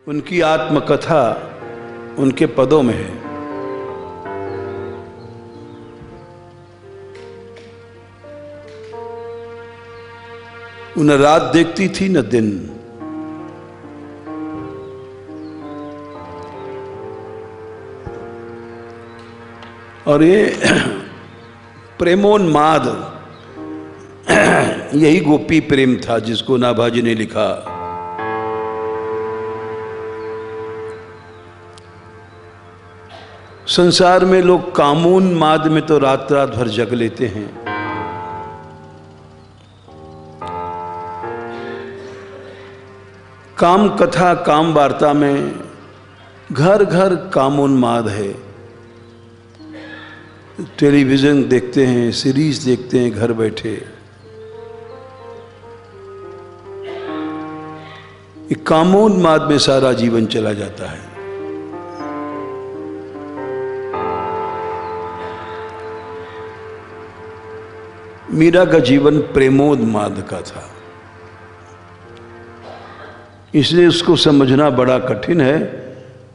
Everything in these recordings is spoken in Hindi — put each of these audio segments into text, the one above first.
उनकी आत्मकथा उनके पदों में है। न रात देखती थी न दिन, और ये प्रेमोन्माद यही गोपी प्रेम था जिसको नाभाजी ने लिखा। संसार में लोग कामोन्माद में तो रात रात भर जग लेते हैं, काम कथा काम वार्ता में घर घर कामोन्माद है। टेलीविजन देखते हैं, सीरीज देखते हैं घर बैठे। ये कामोन्माद में सारा जीवन चला जाता है। मीरा का जीवन प्रेमोन्माद का था, इसलिए उसको समझना बड़ा कठिन है।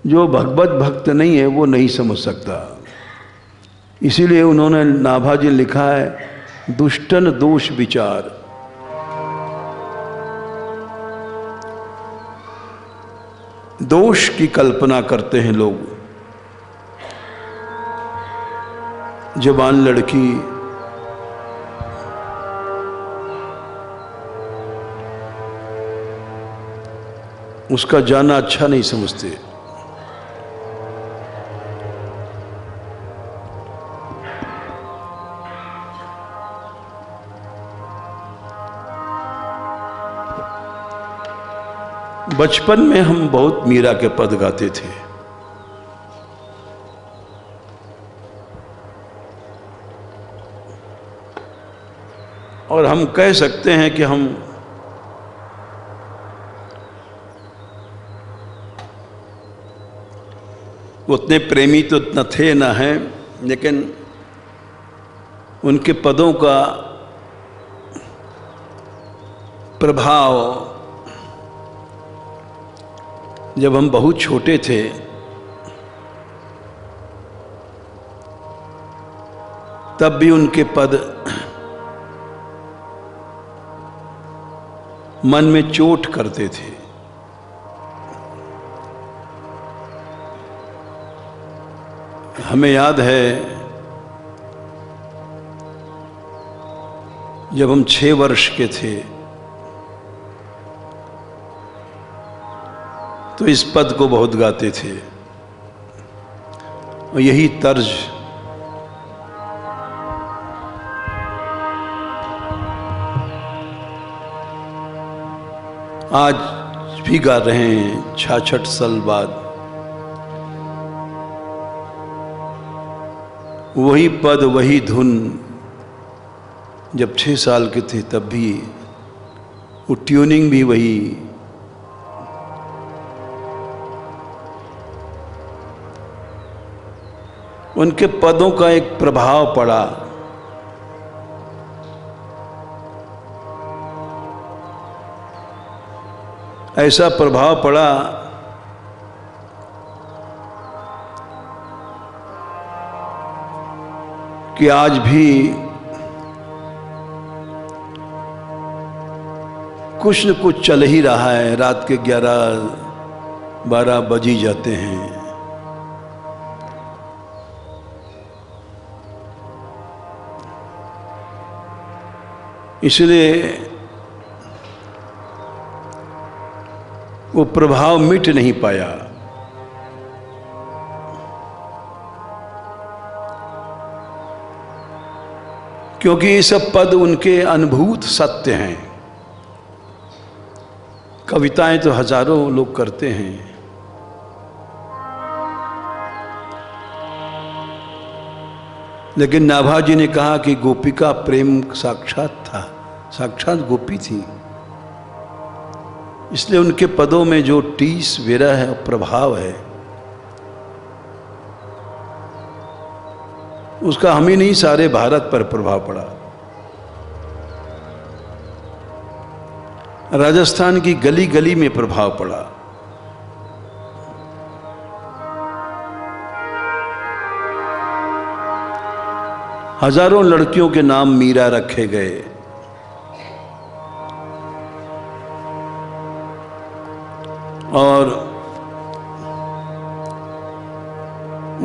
जो भगवत भक्त नहीं है वो नहीं समझ सकता। इसीलिए उन्होंने नाभाजी लिखा है, दुष्टन दोष विचार। दोष की कल्पना करते हैं लोग। जवान लड़की उसका जाना अच्छा नहीं समझते। बचपन में हम बहुत मीरा के पद गाते थे। और हम कह सकते हैं कि हम उतने प्रेमी तो न थे न हैं, लेकिन उनके पदों का प्रभाव जब हम बहुत छोटे थे तब भी उनके पद मन में चोट करते थे। हमें याद है जब हम 6 वर्ष के थे तो इस पद को बहुत गाते थे, और यही तर्ज आज भी गा रहे हैं 66 साल बाद। वही पद वही धुन जब 6 साल के थे तब भी, वो ट्यूनिंग भी वही। उनके पदों का एक प्रभाव पड़ा। ऐसा प्रभाव पड़ा कि आज भी कुछ न कुछ चल ही रहा है। रात के 11-12 बज ही जाते हैं। इसलिए वो प्रभाव मिट नहीं पाया। क्योंकि ये सब पद उनके अनुभूत सत्य हैं। कविताएं तो हजारों लोग करते हैं, लेकिन नाभाजी ने कहा कि गोपिका प्रेम साक्षात था, साक्षात गोपी थी। इसलिए उनके पदों में जो टीस विरह है, प्रभाव है, उसका हम ही नहीं सारे भारत पर प्रभाव पड़ा। राजस्थान की गली गली में प्रभाव पड़ा। हजारों लड़कियों के नाम मीरा रखे गए। और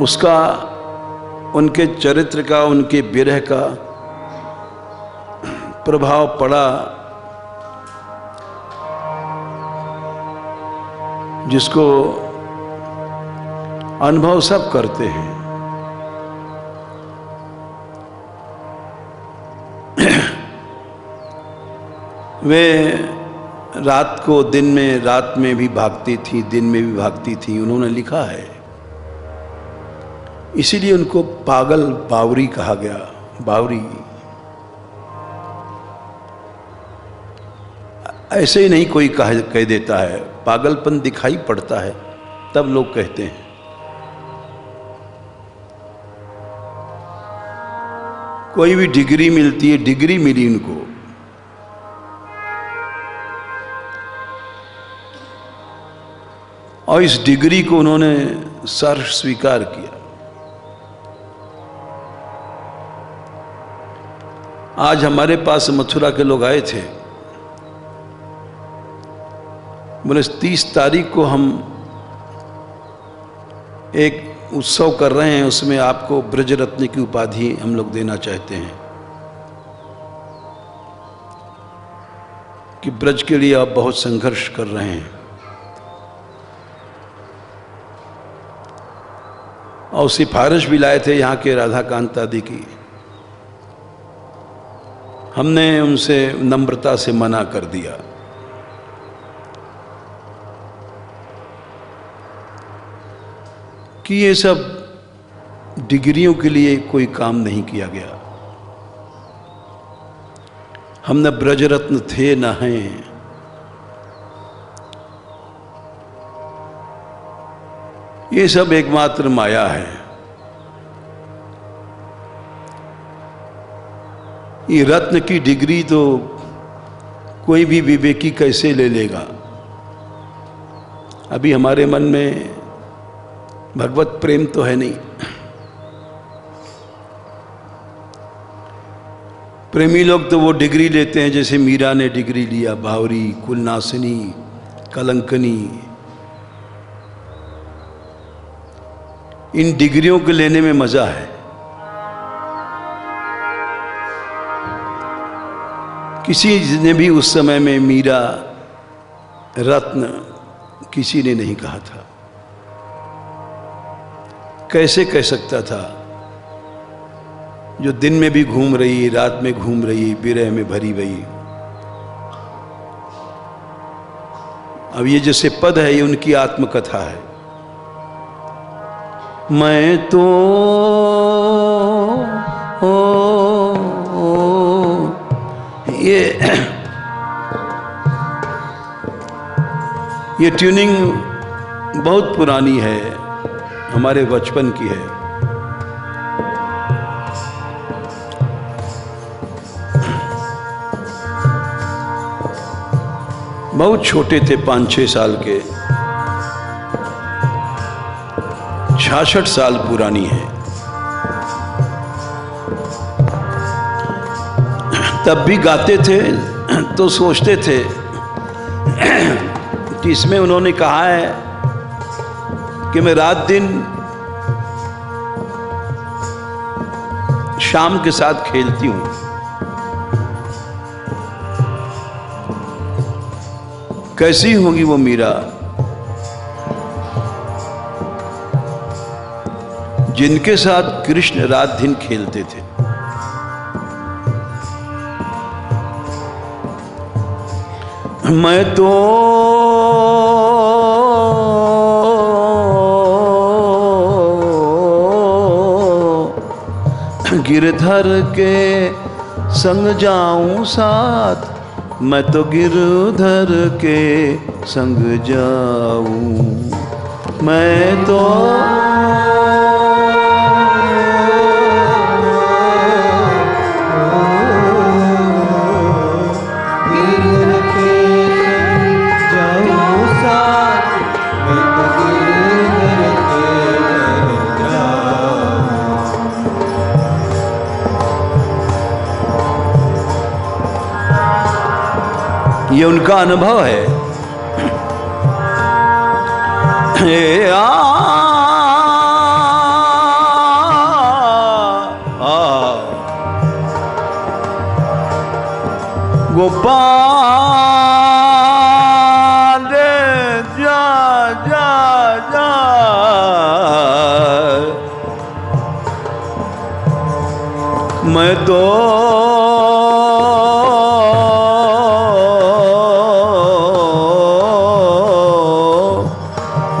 उसका, उनके चरित्र का, उनके विरह का प्रभाव पड़ा, जिसको अनुभव सब करते हैं। वे रात को दिन में, रात में भी भागती थी, दिन में भी भागती थी। उन्होंने लिखा है, इसीलिए उनको पागल बावरी कहा गया। बावरी ऐसे ही नहीं कोई कह देता है, पागलपन दिखाई पड़ता है तब लोग कहते हैं। कोई भी डिग्री मिलती है, डिग्री मिली उनको, और इस डिग्री को उन्होंने सर स्वीकार किया। आज हमारे पास मथुरा के लोग आए थे, बोले 30 तारीख को हम एक उत्सव कर रहे हैं, उसमें आपको ब्रजरत्न की उपाधि हम लोग देना चाहते हैं कि ब्रज के लिए आप बहुत संघर्ष कर रहे हैं। और सिफारिश भी लाए थे यहाँ के राधाकांत आदि की। हमने उनसे नम्रता से मना कर दिया कि ये सब डिग्रियों के लिए कोई काम नहीं किया गया। हम न ब्रजरत्न थे न हैं। ये सब एकमात्र माया है। ये रत्न की डिग्री तो कोई भी विवेकी कैसे ले लेगा। अभी हमारे मन में भगवत प्रेम तो है नहीं। प्रेमी लोग तो वो डिग्री लेते हैं जैसे मीरा ने डिग्री लिया, बावरी, कुलनासिनी, कलंकनी। इन डिग्रियों को लेने में मजा है। किसी ने भी उस समय में मीरा रत्न किसी ने नहीं कहा था। कैसे कह सकता था? जो दिन में भी घूम रही, रात में घूम रही, विरह में भरी हुई। अब ये जैसे पद है, ये उनकी आत्मकथा है। मैं तो ये ट्यूनिंग बहुत पुरानी है, हमारे बचपन की है। बहुत छोटे थे, 5-6 साल के। 66 साल पुरानी है। तब भी गाते थे तो सोचते थे कि इसमें उन्होंने कहा है कि मैं रात दिन शाम के साथ खेलती हूं। कैसी होगी वो मीरा जिनके साथ कृष्ण रात दिन खेलते थे। मैं तो गिरधर के संग जाऊं साथ, मैं तो गिरधर के संग जाऊं। मैं तो उनका अनुभव है। गोपाल जा जा जा, मैं तो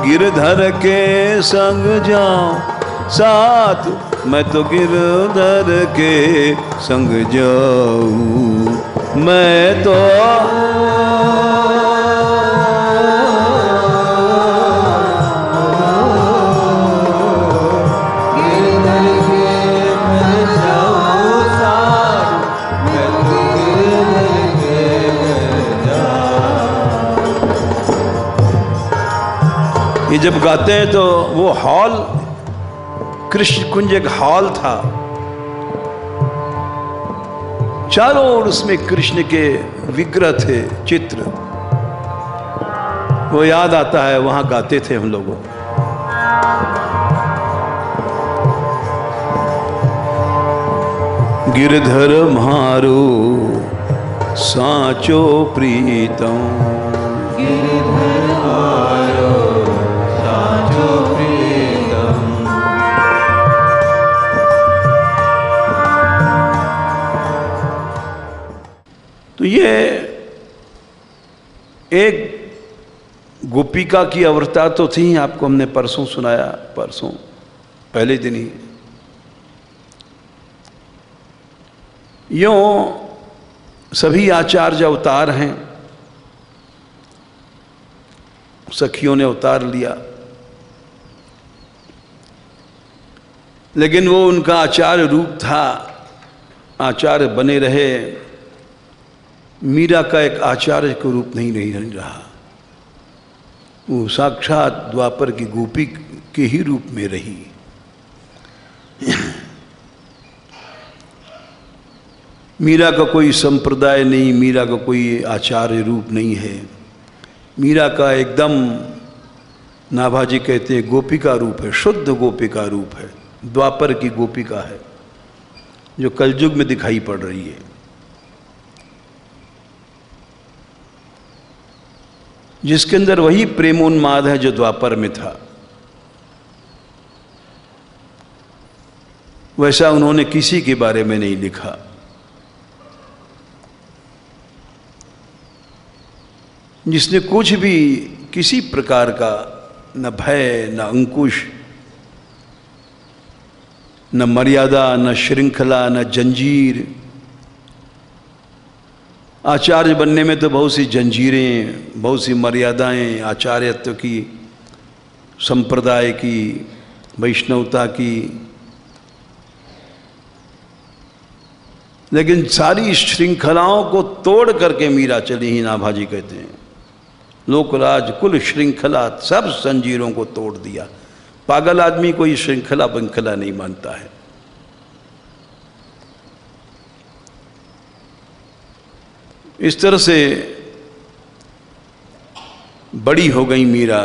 गिरधर के संग जाऊं साथ, मैं तो गिरधर के संग जाऊं, मैं तो ये जब गाते हैं तो वो हॉल, कृष्ण कुंज एक हॉल था, चारों ओर उसमें कृष्ण के विग्रह थे, चित्र, वो याद आता है, वहां गाते थे हम लोगों। गिरधर मारो साचो प्रीतम, गिरधर मारो साचो प्रीतम। तो ये एक गोपिका की अवस्था तो थी, आपको हमने परसों सुनाया, परसों पहले दिन ही। यों सभी आचार्य अवतार हैं, सखियों ने अवतार लिया, लेकिन वो उनका आचार्य रूप था, आचार्य बने रहे। मीरा का एक आचार्य का रूप नहीं रहा, वो साक्षात द्वापर की गोपी के ही रूप में रही। मीरा का कोई संप्रदाय नहीं, मीरा का कोई आचार्य रूप नहीं है। मीरा का एकदम नाभाजी कहते हैं गोपिका रूप है, शुद्ध गोपिका रूप है, द्वापर की गोपिका है, जो कलयुग में दिखाई पड़ रही है। जिसके अंदर वही प्रेमोन्माद है जो द्वापर में था। वैसा उन्होंने किसी के बारे में नहीं लिखा। जिसने कुछ भी किसी प्रकार का न भय, न अंकुश, न मर्यादा, न श्रृंखला, न जंजीर। आचार्य बनने में तो बहुत सी जंजीरें, बहुत सी मर्यादाएं, आचार्यत्व की, संप्रदाय की, वैष्णवता की, लेकिन सारी श्रृंखलाओं को तोड़ करके मीरा चली ही, नाभाजी कहते हैं। लोकराज कुल श्रृंखला, सब जंजीरों को तोड़ दिया। पागल आदमी कोई श्रृंखला बंखला नहीं मानता है। इस तरह से बड़ी हो गई मीरा,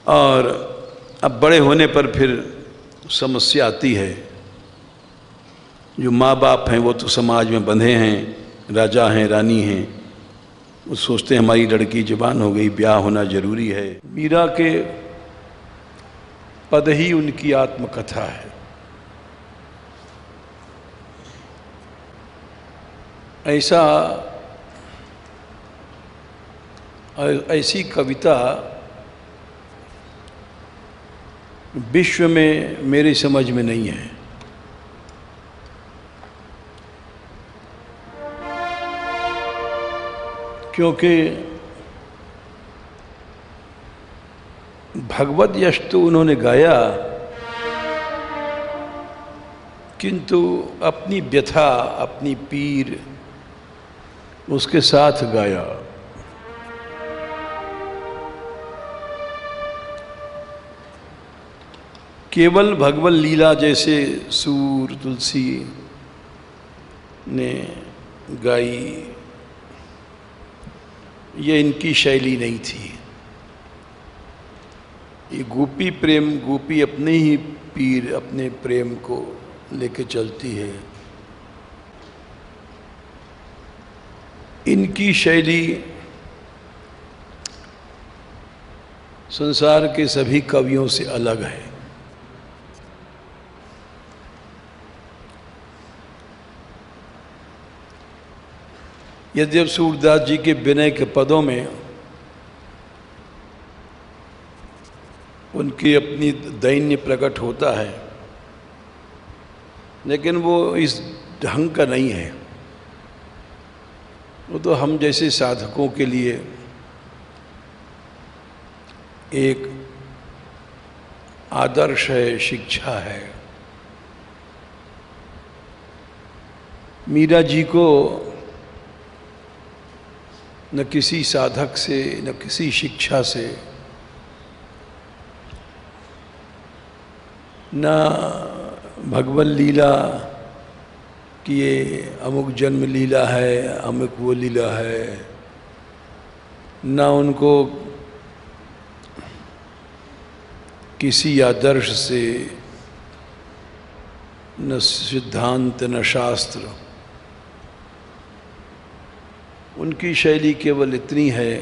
और अब बड़े होने पर फिर समस्या आती है। जो माँ बाप हैं वो तो समाज में बंधे हैं, राजा हैं, रानी हैं, वो सोचते हैं हमारी लड़की जवान हो गई, ब्याह होना जरूरी है। मीरा के पद ही उनकी आत्मकथा है। ऐसी कविता विश्व में मेरी समझ में नहीं है। क्योंकि भगवत यश तो उन्होंने गाया, किंतु अपनी व्यथा, अपनी पीर उसके साथ गाया। केवल भगवत लीला जैसे सूर तुलसी ने गाई, ये इनकी शैली नहीं थी। ये गोपी प्रेम, गोपी अपने ही पीर, अपने प्रेम को लेके चलती है। इनकी शैली संसार के सभी कवियों से अलग है। यद्यप सूरदास जी के विनय के पदों में उनकी अपनी दैन्य प्रकट होता है, लेकिन वो इस ढंग का नहीं है। वो तो हम जैसे साधकों के लिए एक आदर्श है, शिक्षा है। मीरा जी को न किसी साधक से, न किसी शिक्षा से, न भगवत लीला कि ये अमुक जन्म लीला है, अमुक वो लीला है, न उनको किसी आदर्श से, न सिद्धांत, न शास्त्र। उनकी शैली केवल इतनी है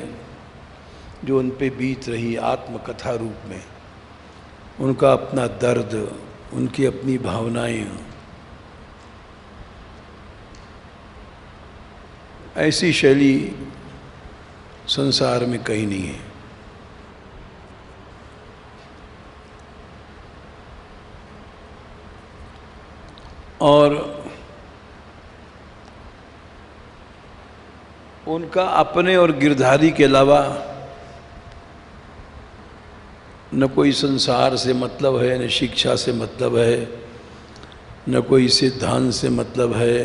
जो उन पे बीत रही आत्मकथा रूप में, उनका अपना दर्द, उनकी अपनी भावनाएं। ऐसी शैली संसार में कहीं नहीं है। और उनका अपने और गिरधारी के अलावा न कोई संसार से मतलब है, न शिक्षा से मतलब है, न कोई सिद्धांत से मतलब है।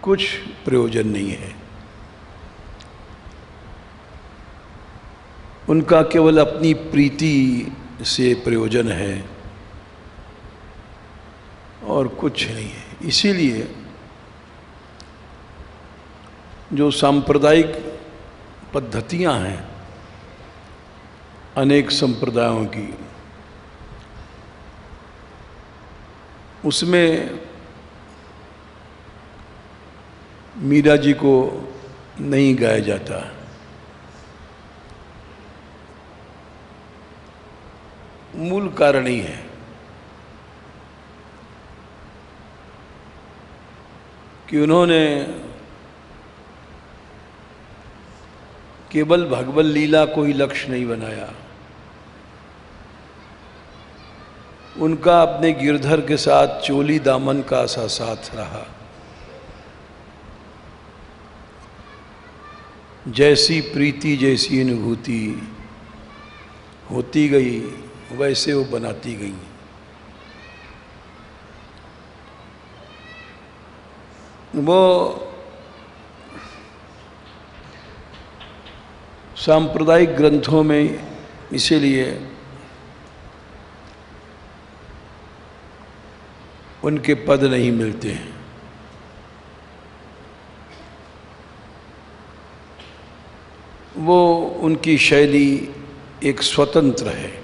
कुछ प्रयोजन नहीं है। उनका केवल अपनी प्रीति से प्रयोजन है और कुछ नहीं है। इसीलिए जो सांप्रदायिक पद्धतियां हैं अनेक संप्रदायों की, उसमें मीरा जी को नहीं गाया जाता। मूल कारण ही है कि उन्होंने केवल भगवत लीला को ही लक्ष्य नहीं बनाया। उनका अपने गिरधर के साथ चोली दामन का सा साथ रहा। जैसी प्रीति, जैसी अनुभूति होती गई, वैसे वो बनाती गई। वो सांप्रदायिक ग्रंथों में इसीलिए उनके पद नहीं मिलते हैं। वो उनकी शैली एक स्वतंत्र है।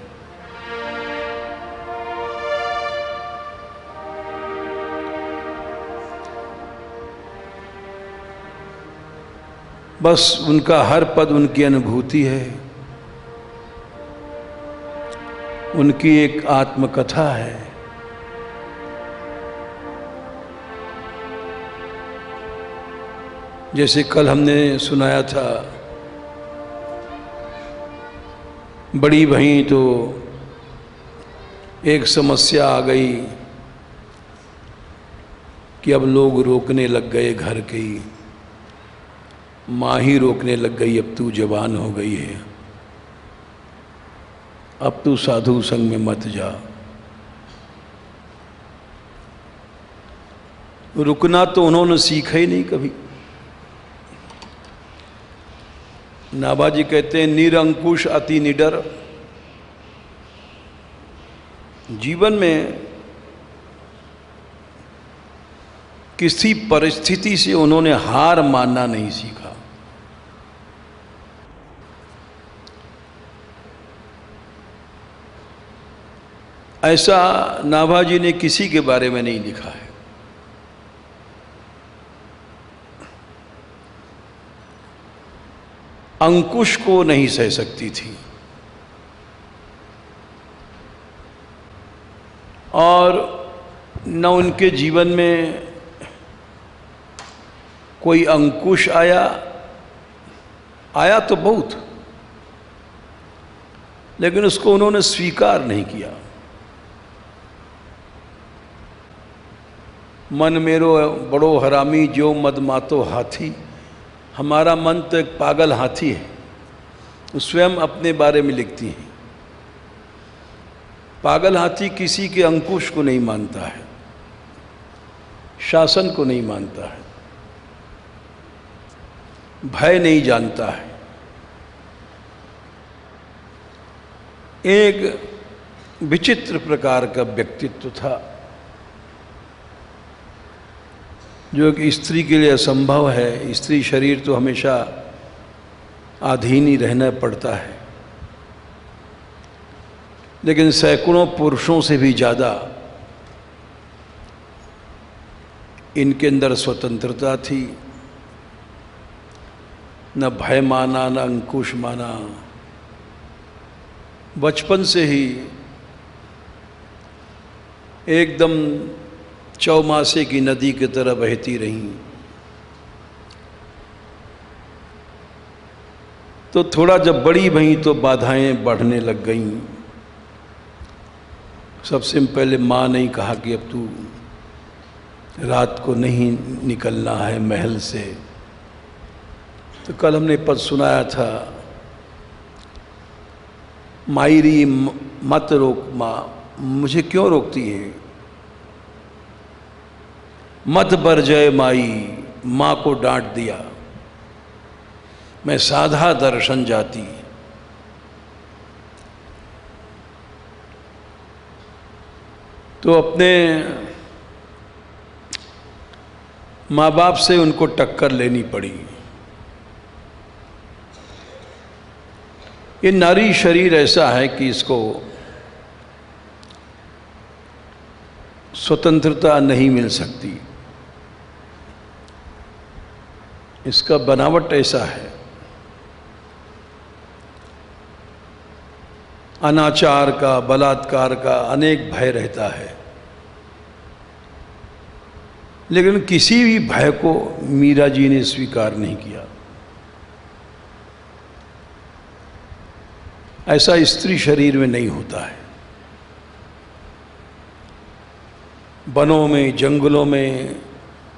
बस उनका हर पद उनकी अनुभूति है, उनकी एक आत्मकथा है। जैसे कल हमने सुनाया था, बड़ी भई तो एक समस्या आ गई कि अब लोग रोकने लग गए, घर के ही माँ ही रोकने लग गई, अब तू जवान हो गई है, अब तू साधु संग में मत जा। रुकना तो उन्होंने सीखा ही नहीं कभी। नाभाजी कहते हैं, निरंकुश अति निडर। जीवन में किसी परिस्थिति से उन्होंने हार मानना नहीं सीखा। ऐसा नाभाजी ने किसी के बारे में नहीं लिखा है। अंकुश को नहीं सह सकती थी और न उनके जीवन में कोई अंकुश आया तो बहुत, लेकिन उसको उन्होंने स्वीकार नहीं किया। मन मेरो बड़ो हरामी जो मद मातो हाथी, हमारा मन तो एक पागल हाथी है। वो स्वयं अपने बारे में लिखती हैं। पागल हाथी किसी के अंकुश को नहीं मानता है, शासन को नहीं मानता है, भय नहीं जानता है। एक विचित्र प्रकार का व्यक्तित्व था जो कि स्त्री के लिए असंभव है। स्त्री शरीर तो हमेशा अधीन ही रहना पड़ता है, लेकिन सैकड़ों पुरुषों से भी ज़्यादा इनके अंदर स्वतंत्रता थी। न भय माना, न अंकुश माना। बचपन से ही एकदम चौमासे की नदी की तरह बहती रहीं। तो थोड़ा जब बड़ी भई तो बाधाएं बढ़ने लग गईं। सबसे पहले माँ ने कहा कि अब तू रात को नहीं निकलना है महल से। तो कल हमने पद सुनाया था, मायरी मत रोक माँ, मुझे क्यों रोकती है? मत बर जय माई, माँ को डांट दिया। मैं साधा दर्शन जाती। तो अपने माँ बाप से उनको टक्कर लेनी पड़ी। ये नारी शरीर ऐसा है कि इसको स्वतंत्रता नहीं मिल सकती। इसका बनावट ऐसा है, अनाचार का, बलात्कार का अनेक भय रहता है, लेकिन किसी भी भय को मीरा जी ने स्वीकार नहीं किया। ऐसा स्त्री शरीर में नहीं होता है। वनों में, जंगलों में,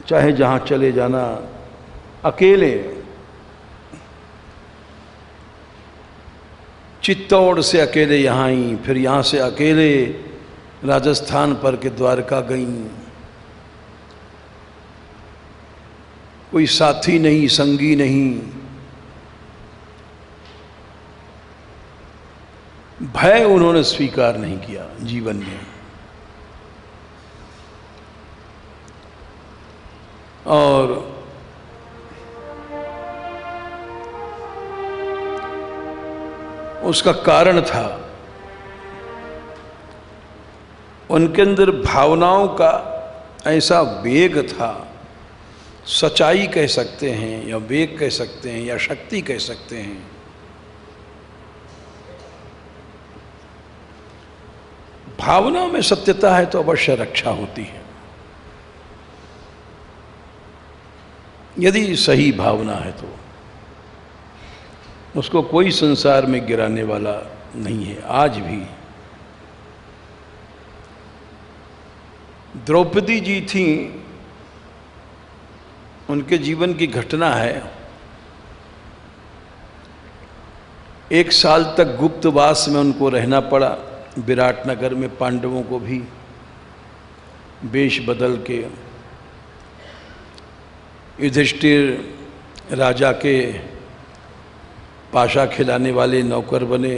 चाहे जहाँ चले जाना, अकेले। चित्तौड़ से अकेले यहाँ आई, फिर यहाँ से अकेले राजस्थान पर के द्वारका गईं। कोई साथी नहीं, संगी नहीं। भय उन्होंने स्वीकार नहीं किया जीवन में। और उसका कारण था उनके अंदर भावनाओं का ऐसा वेग था, सच्चाई कह सकते हैं या वेग कह सकते हैं या शक्ति कह सकते हैं। भावना में सत्यता है तो अवश्य रक्षा होती है, यदि सही भावना है तो उसको कोई संसार में गिराने वाला नहीं है। आज भी द्रौपदी जी थी, उनके जीवन की घटना है। 1 साल तक गुप्तवास में उनको रहना पड़ा विराटनगर में। पांडवों को भी वेश बदल के युधिष्ठिर राजा के पाशा खिलाने वाले नौकर बने,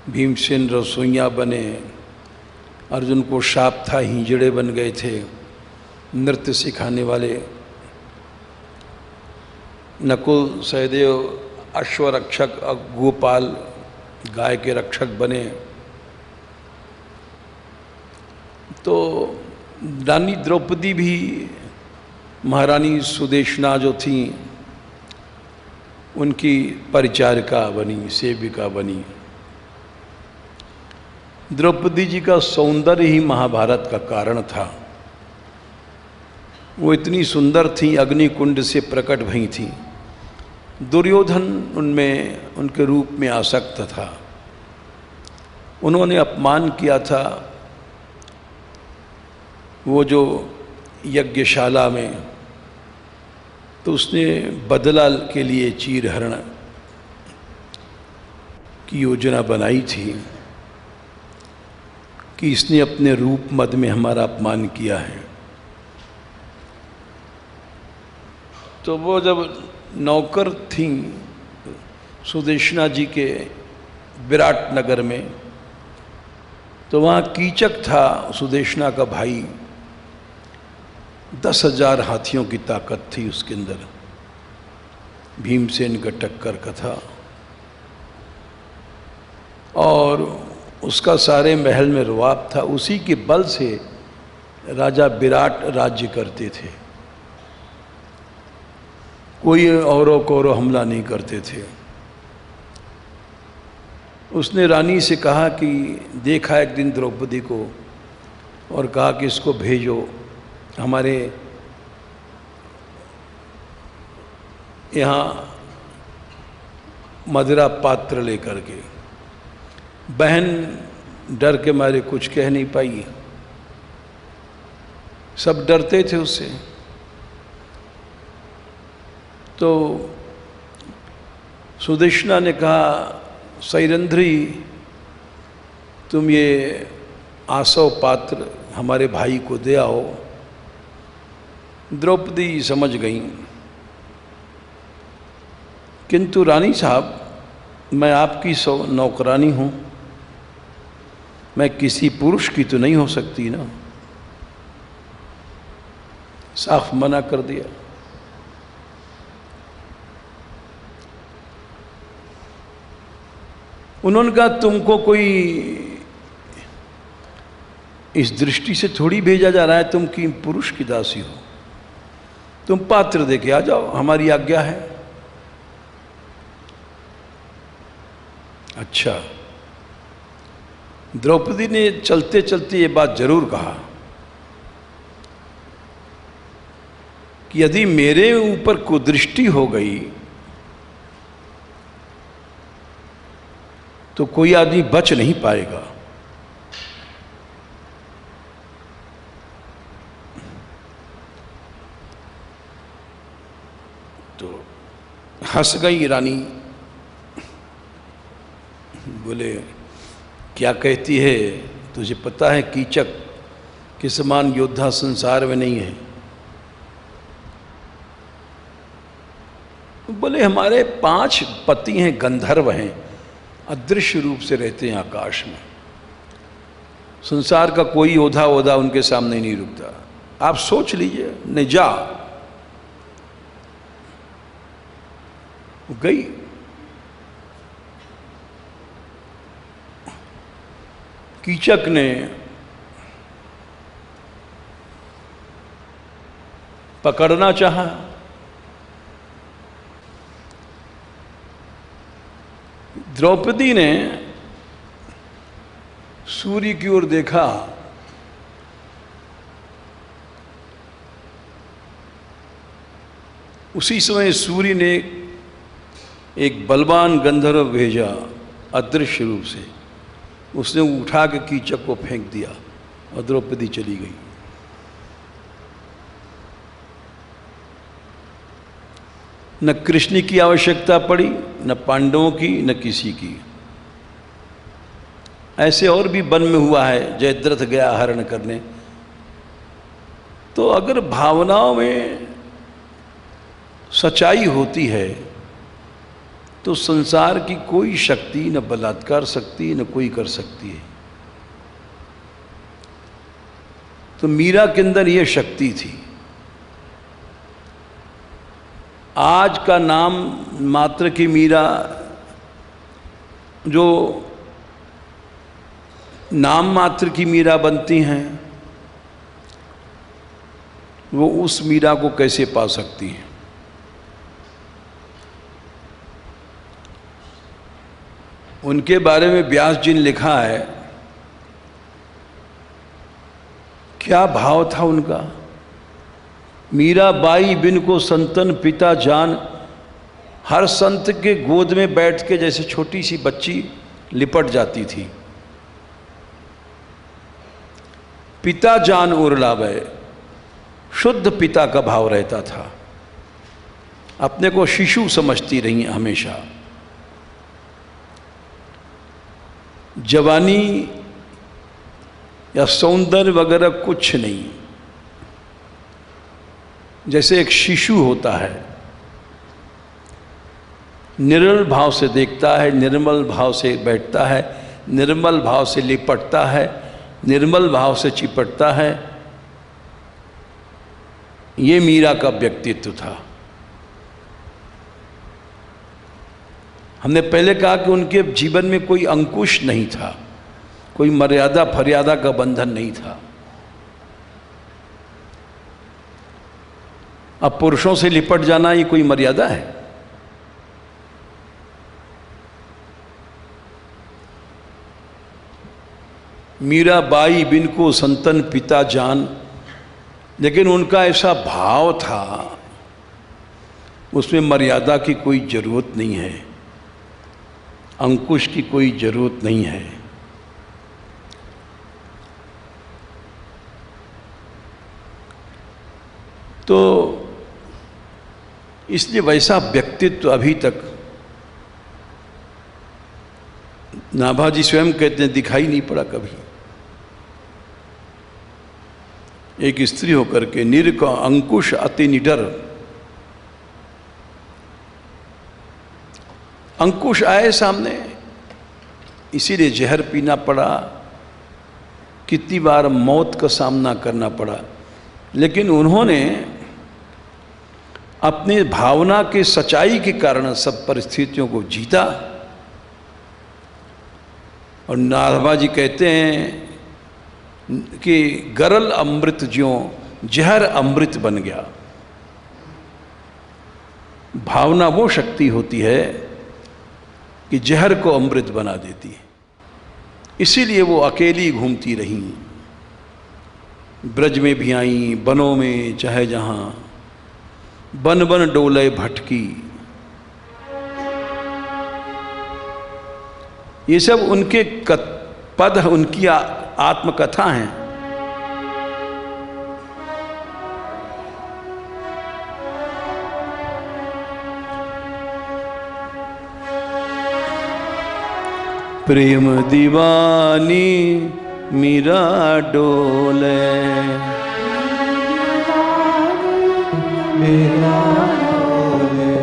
भीमसेन रसोइया बने, अर्जुन को शाप था हिंजड़े बन गए थे। नृत्य सिखाने वाले, नकुल सहदेव अश्वरक्षक और गोपाल गाय के रक्षक बने। तो रानी द्रौपदी भी महारानी सुदेशना जो थी उनकी परिचारिका बनी, सेविका बनी। द्रौपदी जी का सौंदर्य ही महाभारत का कारण था। वो इतनी सुंदर थी, अग्निकुंड से प्रकट भई थी। दुर्योधन उनमें, उनके रूप में आसक्त था। उन्होंने अपमान किया था। वो जो यज्ञशाला में, तो उसने बदला के लिए चीरहरण की योजना बनाई थी कि इसने अपने रूप मद में हमारा अपमान किया है। तो वो जब नौकर थी सुदेशना जी के विराट नगर में, तो वहाँ कीचक था सुदेशना का भाई। 10,000 हाथियों की ताकत थी उसके अंदर। भीमसेन का टक्कर का था और उसका सारे महल में रुआब था। उसी के बल से राजा विराट राज्य करते थे। कोई औरों को हमला नहीं करते थे। उसने रानी से कहा कि देखा एक दिन द्रौपदी को और कहा कि इसको भेजो हमारे यहाँ मदिरा पात्र लेकर के। बहन डर के मारे कुछ कह नहीं पाई, सब डरते थे उससे। तो सुदेशना ने कहा, सैरंध्री तुम ये आसव पात्र हमारे भाई को दे आओ। द्रौपदी समझ गई, किंतु रानी साहब मैं आपकी नौकरानी हूँ, मैं किसी पुरुष की तो नहीं हो सकती ना। साफ मना कर दिया। उन्होंने कहा तुमको कोई इस दृष्टि से थोड़ी भेजा जा रहा है तुम कि पुरुष की दासी हो, तुम पात्र देके आ जाओ, हमारी आज्ञा है। अच्छा, द्रौपदी ने चलते चलते ये बात जरूर कहा कि यदि मेरे ऊपर कुदृष्टि हो गई तो कोई आदमी बच नहीं पाएगा। तो हंस गई रानी, बोले क्या कहती है, तुझे पता है कीचक के समान योद्धा संसार में नहीं है। बोले हमारे 5 पति हैं, गंधर्व हैं, अदृश्य रूप से रहते हैं आकाश में। संसार का कोई योद्धा वोधा उनके सामने नहीं रुकता। आप सोच लीजिए। न जा गई। कीचक ने पकड़ना चाहा, द्रौपदी ने सूर्य की ओर देखा, उसी समय सूर्य ने एक बलवान गंधर्व भेजा अदृश्य रूप से। उसने उठा के कीचक को फेंक दिया और द्रौपदी चली गई। न कृष्ण की आवश्यकता पड़ी, न पांडवों की, न किसी की। ऐसे और भी वन में हुआ है, जयद्रथ गया हरण करने। तो अगर भावनाओं में सच्चाई होती है तो संसार की कोई शक्ति, न बलात्कार शक्ति, न कोई कर सकती है। तो मीरा के अंदर यह शक्ति थी। आज का नाम मात्र की मीरा, जो नाम मात्र की मीरा बनती हैं, वो उस मीरा को कैसे पा सकती हैं? उनके बारे में व्यास जी ने लिखा है, क्या भाव था उनका। मीरा बाई बिन को संतन पिता जान, हर संत के गोद में बैठ के जैसे छोटी सी बच्ची लिपट जाती थी। पिता जान उरलावे, शुद्ध पिता का भाव रहता था। अपने को शिशु समझती रही हमेशा। जवानी या सौंदर्य वगैरह कुछ नहीं, जैसे एक शिशु होता है, निर्मल भाव से देखता है, निर्मल भाव से बैठता है, निर्मल भाव से लिपटता है, निर्मल भाव से चिपटता है। ये मीरा का व्यक्तित्व था। हमने पहले कहा कि उनके जीवन में कोई अंकुश नहीं था, कोई मर्यादा फर्यादा का बंधन नहीं था। अब पुरुषों से लिपट जाना ये कोई मर्यादा है? मीरा बाई बिन को संतन पिता जान, लेकिन उनका ऐसा भाव था, उसमें मर्यादा की कोई जरूरत नहीं है, अंकुश की कोई जरूरत नहीं है। तो इसलिए वैसा व्यक्तित्व अभी तक नाभाजी स्वयं कहते हैं दिखाई नहीं पड़ा कभी। एक स्त्री होकर के निर का अंकुश अति निडर, अंकुश आए सामने, इसीलिए जहर पीना पड़ा, कितनी बार मौत का सामना करना पड़ा, लेकिन उन्होंने अपने भावना के सच्चाई के कारण सब परिस्थितियों को जीता। और नाभाजी कहते हैं कि गरल अमृत ज्यों जहर अमृत बन गया। भावना वो शक्ति होती है कि जहर को अमृत बना देती है। इसीलिए वो अकेली घूमती रहीं, ब्रज में भी आई, बनों में, चाहे जहां, बन बन डोले भटकी। ये सब उनके पद, उनकी आत्मकथा हैं। प्रेम दीवानी मीरा डोले, मीरा डोले,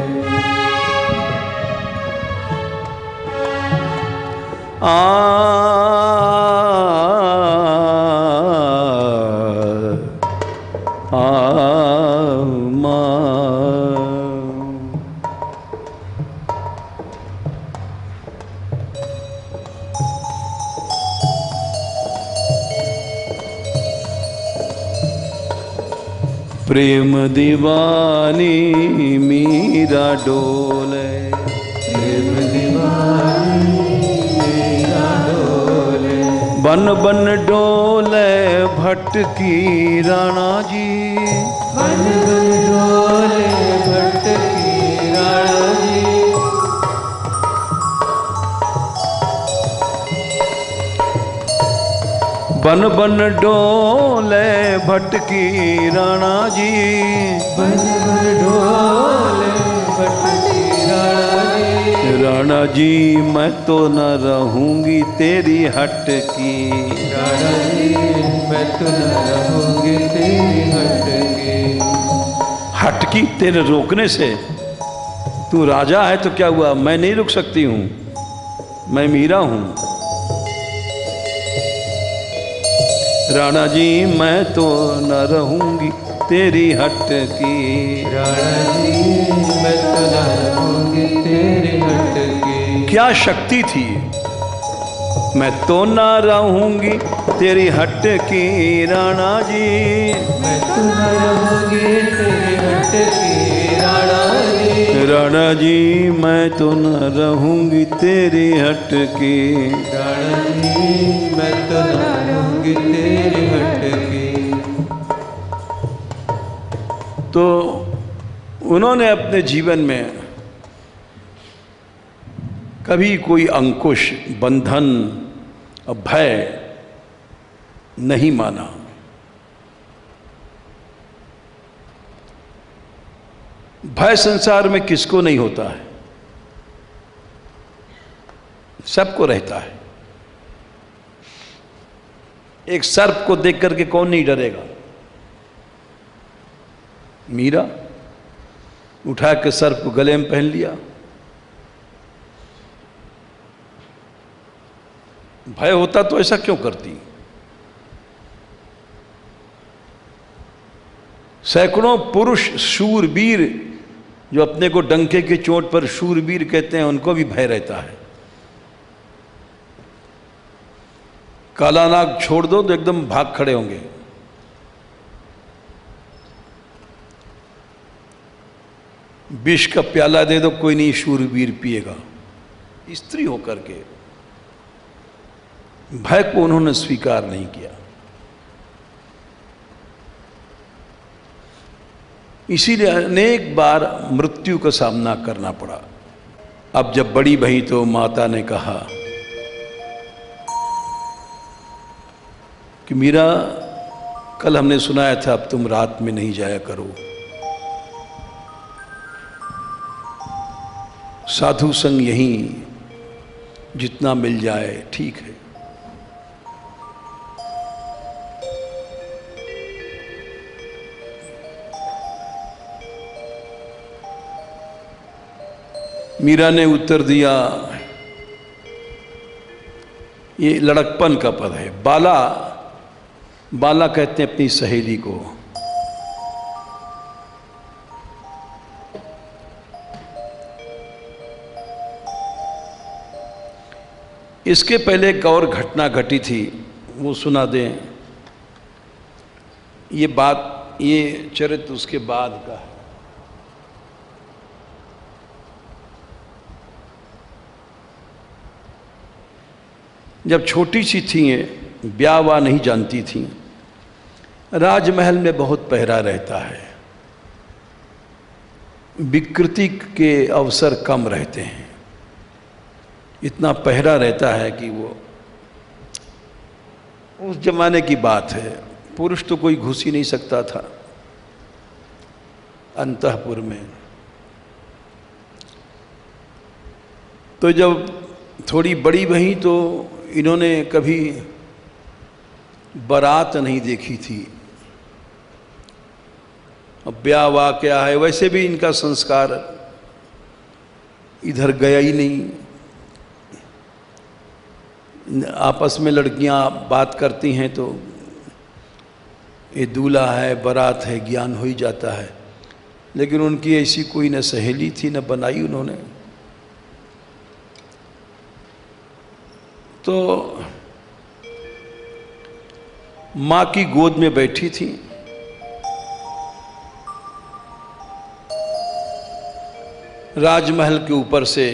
प्रेम दीवानी मीरा डोले, प्रेम दीवानी मीरा डोले, बन बन डोले भटकी राणा जी, बन बन डोले भटकी राणा जी। बन बन डोले भटकी राणा जी, बन बन डोले भटकी राणा जी। राणा जी मैं तो न रहूंगी तेरी हटकी, राणा जी मैं तो न रहूंगी तेरी हटकी। हटकी तेरे रोकने से, तू राजा है तो क्या हुआ, मैं नहीं रुक सकती हूँ, मैं मीरा हूँ। राणा जी मैं तो न रहूंगी तेरी हट की। राणा जी मैं तो न रहूंगी तेरी हट की। क्या शक्ति थी, मैं तो ना रहूंगी तेरी हट की राणा जी। मैं तो न रहूंगी तेरी हट की राणा जी। राणा जी मैं तो न रहूंगी तेरी हट की। राणा जी मैं तो न रहूंगी तेरी हट की। तो उन्होंने अपने जीवन में कभी कोई अंकुश, बंधन, भय नहीं माना। भय संसार में किसको नहीं होता है, सबको रहता है। एक सर्प को देख करके कौन नहीं डरेगा? मीरा उठा के सर्प को गले में पहन लिया। भय होता तो ऐसा क्यों करती? सैकड़ों पुरुष शूरवीर जो अपने को डंके की चोट पर शूरवीर कहते हैं, उनको भी भय रहता है। काला नाग छोड़ दो तो एकदम भाग खड़े होंगे। विष का प्याला दे दो, कोई नहीं शूरवीर पिएगा। स्त्री होकर के भय को उन्होंने स्वीकार नहीं किया। इसीलिए अनेक बार मृत्यु का सामना करना पड़ा। अब जब बड़ी भई तो माता ने कहा कि मीरा, कल हमने सुनाया था अब तुम रात में नहीं जाया करो, साधु संग यहीं जितना मिल जाए ठीक है। मीरा ने उत्तर दिया, ये लड़कपन का पद है। बाला, बाला कहते हैं अपनी सहेली को। इसके पहले एक और घटना घटी थी, वो सुना दें। ये बात, ये चरित्र उसके बाद का है। जब छोटी सी थी, ब्याह वा नहीं जानती थी, राजमहल में बहुत पहरा रहता है, विकृति के अवसर कम रहते हैं। इतना पहरा रहता है कि वो उस जमाने की बात है, पुरुष तो कोई घुस ही नहीं सकता था अंतःपुर में। तो जब थोड़ी बड़ी भई तो इन्होंने कभी बारात नहीं देखी थी। अब ब्याह वा क्या है, वैसे भी इनका संस्कार इधर गया ही नहीं। आपस में लड़कियां बात करती हैं तो ये दूल्हा है, बारात है, ज्ञान हो ही जाता है। लेकिन उनकी ऐसी कोई न सहेली थी, न बनाई उन्होंने। तो माँ की गोद में बैठी थी। राजमहल के ऊपर से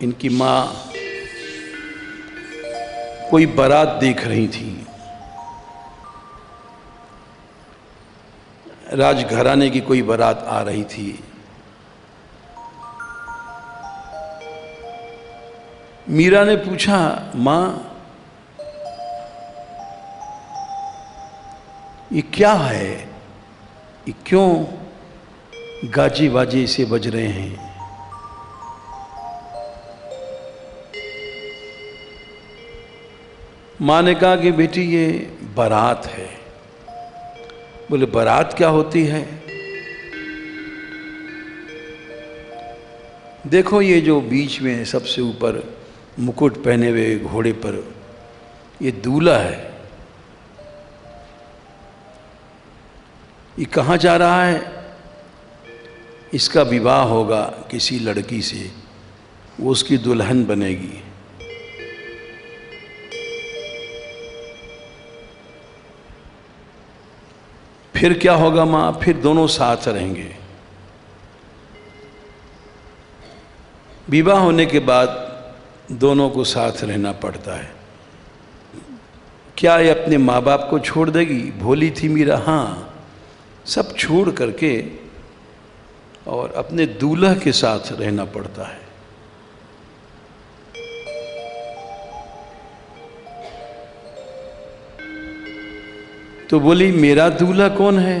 इनकी माँ कोई बारात देख रही थी। राजघराने की कोई बारात आ रही थी। मीरा ने पूछा, माँ ये क्या है, ये क्यों गाजे बाजे से बज रहे हैं? माँ ने कहा कि बेटी ये बारात है। बोले बारात क्या होती है? देखो ये जो बीच में सबसे ऊपर मुकुट पहने हुए घोड़े पर ये दूल्हा है, ये कहाँ जा रहा है? इसका विवाह होगा किसी लड़की से, वो उसकी दुल्हन बनेगी। फिर क्या होगा माँ? फिर दोनों साथ रहेंगे। विवाह होने के बाद दोनों को साथ रहना पड़ता है। क्या ये अपने माँ बाप को छोड़ देगी? भोली थी मीरा, हाँ, सब छोड़ करके और अपने दूल्हा के साथ रहना पड़ता है। तो बोली मेरा दूल्हा कौन है?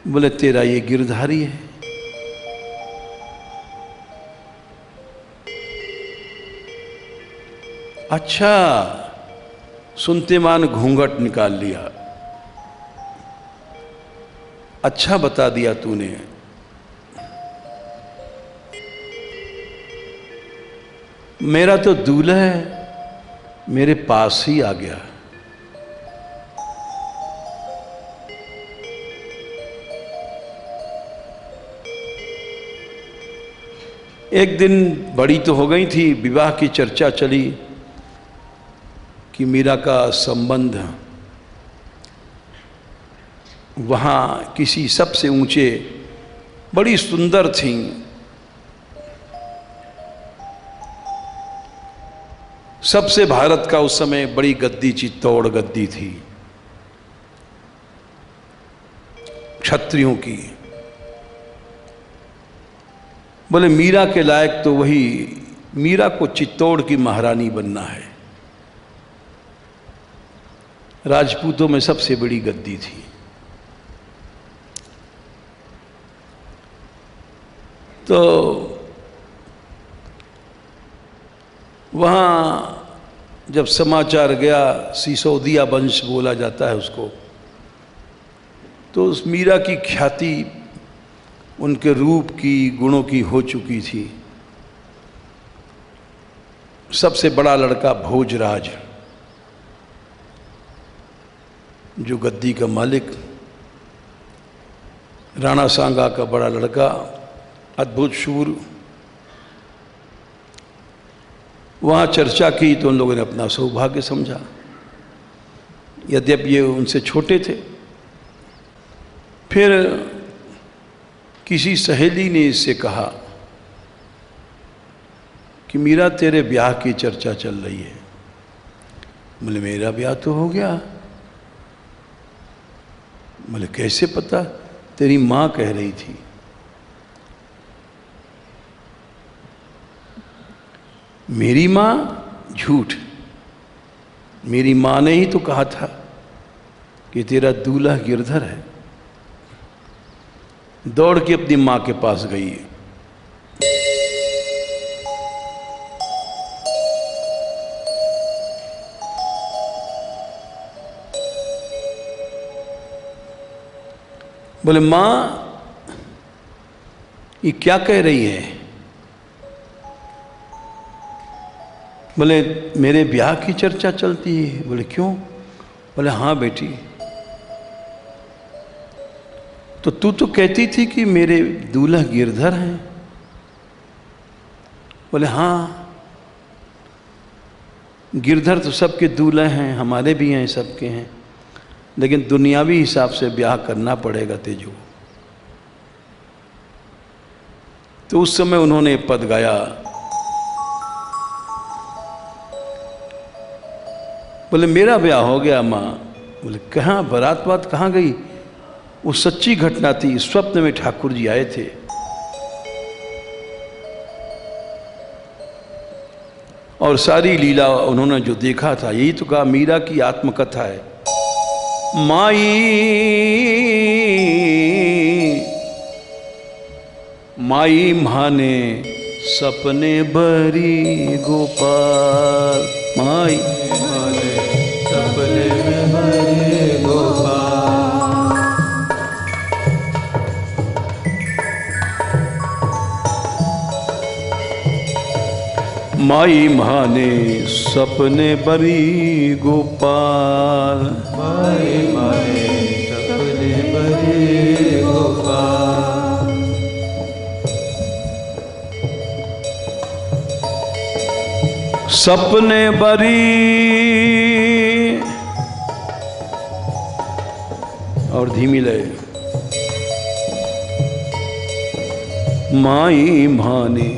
बोले तेरा ये गिरधारी है। अच्छा, सुनते मान घूंघट निकाल लिया। अच्छा बता दिया तूने। मेरा तो दूल्हा है, मेरे पास ही आ गया। एक दिन बड़ी तो हो गई थी, विवाह की चर्चा चली कि मीरा का संबंध वहाँ किसी सबसे ऊंचे, बड़ी सुंदर थी, सबसे भारत का उस समय बड़ी गद्दी, चित्तौड़ गद्दी थी क्षत्रियों की। बोले मीरा के लायक तो वही, मीरा को चित्तौड़ की महारानी बनना है। राजपूतों में सबसे बड़ी गद्दी थी। तो वहाँ जब समाचार गया, सिसोदिया वंश बोला जाता है उसको, तो उस मीरा की ख्याति उनके रूप की, गुणों की हो चुकी थी। सबसे बड़ा लड़का भोजराज, जो गद्दी का मालिक, राणा सांगा का बड़ा लड़का, अद्भुत शूर, वहाँ चर्चा की तो उन लोगों ने अपना सौभाग्य समझा, यद्यपि ये उनसे छोटे थे। फिर किसी सहेली ने इससे कहा कि मीरा तेरे ब्याह की चर्चा चल रही है। बोले मेरा ब्याह तो हो गया। बोले कैसे पता? तेरी माँ कह रही थी। मेरी माँ? झूठ। मेरी माँ ने ही तो कहा था कि तेरा दूल्हा गिरधर है। दौड़ के अपनी माँ के पास गई। बोले माँ ये क्या कह रही है? बोले मेरे ब्याह की चर्चा चलती है। बोले क्यों? बोले हाँ बेटी, तो तू तो कहती थी कि मेरे दूल्हा गिरधर हैं। बोले हाँ, गिरधर तो सबके दूल्हे हैं, हमारे भी हैं, सबके हैं, लेकिन दुनियावी हिसाब से ब्याह करना पड़ेगा तेजो। तो उस समय उन्होंने पद गाया, बोले मेरा ब्याह हो गया माँ। बोले कहाँ? बारात बात कहाँ गई? वो सच्ची घटना थी। स्वप्न में ठाकुर जी आए थे और सारी लीला उन्होंने जो देखा था, यही तो कहा मीरा की आत्मकथा है। माई माई माने सपने भरी गोपाल, माई माने सपने में भरे गोपाल। माई माने सपने भरी गोपाल, माई माने सपने बरी और धीमी लय माई भानी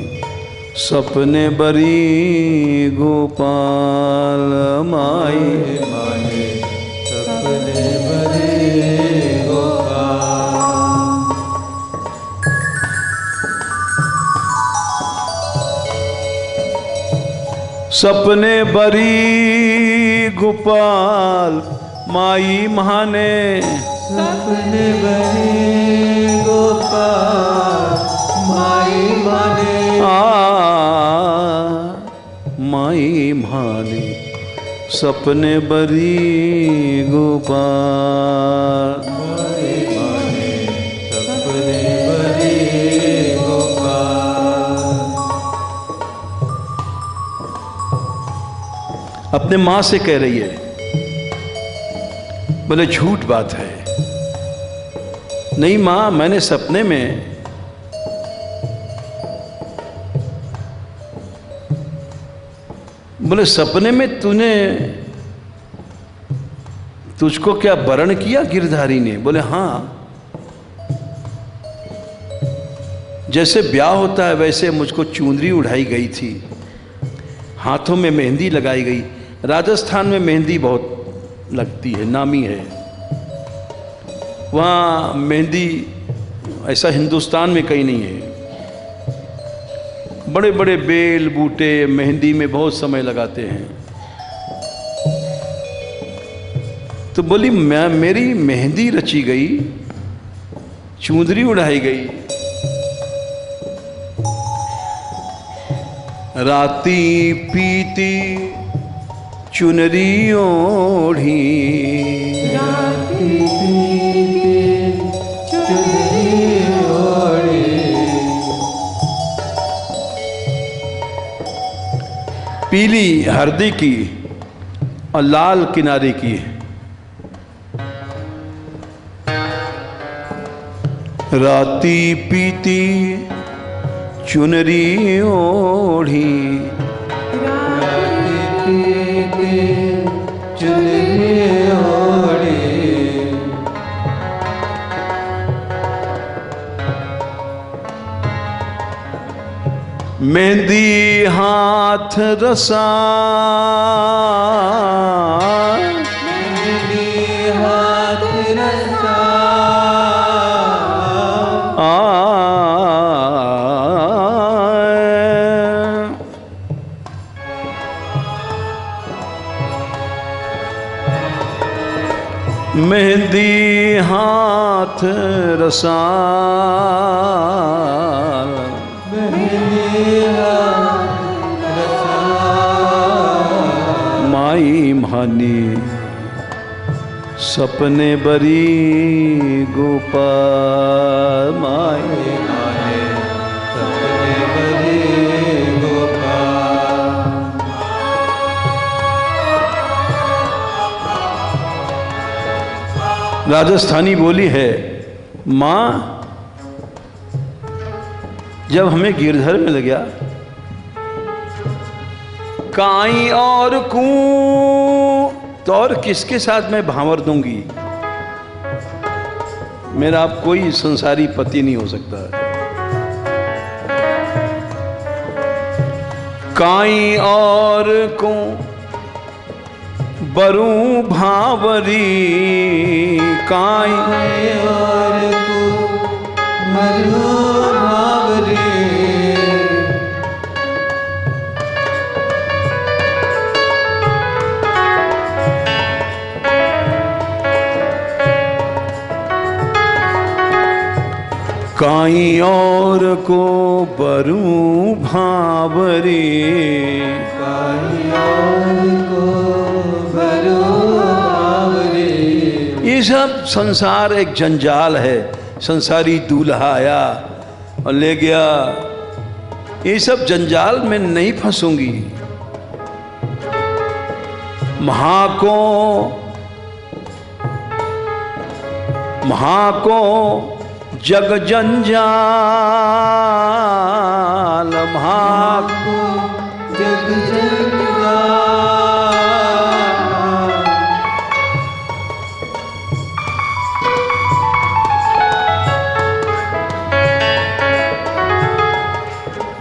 सपने बरी गोपाल माई माने सपने बरे गोपाल। सपने बरी गोपाल माई महाने सपने बरे गोपाल माई माने माई माने सपने बरी गोपाल माई माने सपने बरे गोपाल। अपने माँ से कह रही है, बोले झूठ बात है। नहीं माँ, मैंने सपने में बोले सपने में तुझको क्या वरण किया गिरधारी ने? बोले हाँ, जैसे ब्याह होता है वैसे मुझको चुंदरी उड़ाई गई थी, हाथों में मेहंदी लगाई गई। राजस्थान में मेहंदी बहुत लगती है, नामी है वहाँ मेहंदी, ऐसा हिंदुस्तान में कहीं नहीं है। बड़े बड़े बेल बूटे मेहंदी में बहुत समय लगाते हैं। तो बोली मैं, मेरी मेहंदी रची गई, चुंदरी उड़ाई गई, राती पीती चुनरी ओढ़ी, राती पीती चुनरी ओढ़ी, पीली हरदी की और लाल किनारे की, राती पीती चुनरी ओढ़ी, राती पीती चुनरी ओढ़ी, मेहंदी हाथ रसा, मेहंदी हाथ रसा, मेहंदी हाथ रसा, मेहंदी हाथ रसा, माई भानी सपने बरी गोपाल माई माने सपने बरे गोपाल। राजस्थानी बोली है, माँ जब हमें गिरधर मिल गया, काई और कू तो और किसके साथ मैं भांवर दूंगी? मेरा अब कोई संसारी पति नहीं हो सकता। काई और को बरू भावरी, काई और को मरु भावरी, काई और को बरू भावरी, काई और को मरु भावरी। ये सब संसार एक जंजाल है। संसारी दूल्हा आया और ले गया, ये सब जंजाल में नहीं फंसूंगी। महाको जग जंजाल, जग जंजाल,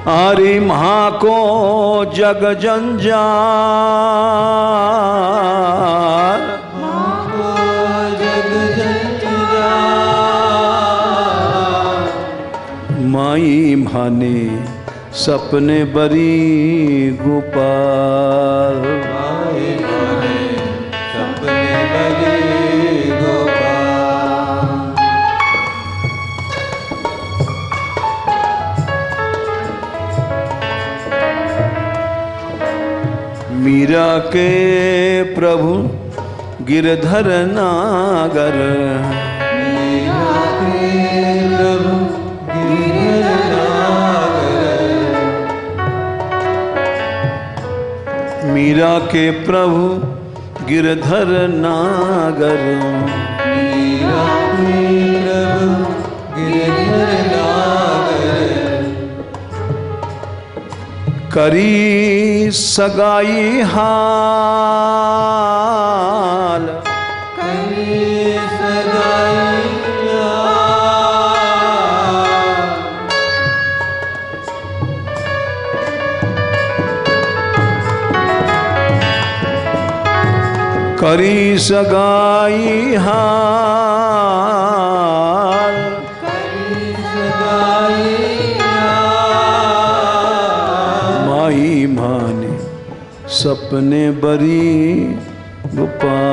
आरी महा को जग जंजाल, जग जंजाल। माई भाने सपने बरी गोपाल। माई भाने सपने बरी गोपाल। मीरा के प्रभु गिरधर नागर, मीरा के प्रभु गिरधर नागर। मीरा के प्रभु गिरधर नागर, मीरा के प्रभु गिरधर नागर। करी सगाई हाल, करी सगाई हाल। करी सगाई हाल, करी सगाई हाल। माई माने सपने बरी गोपाल।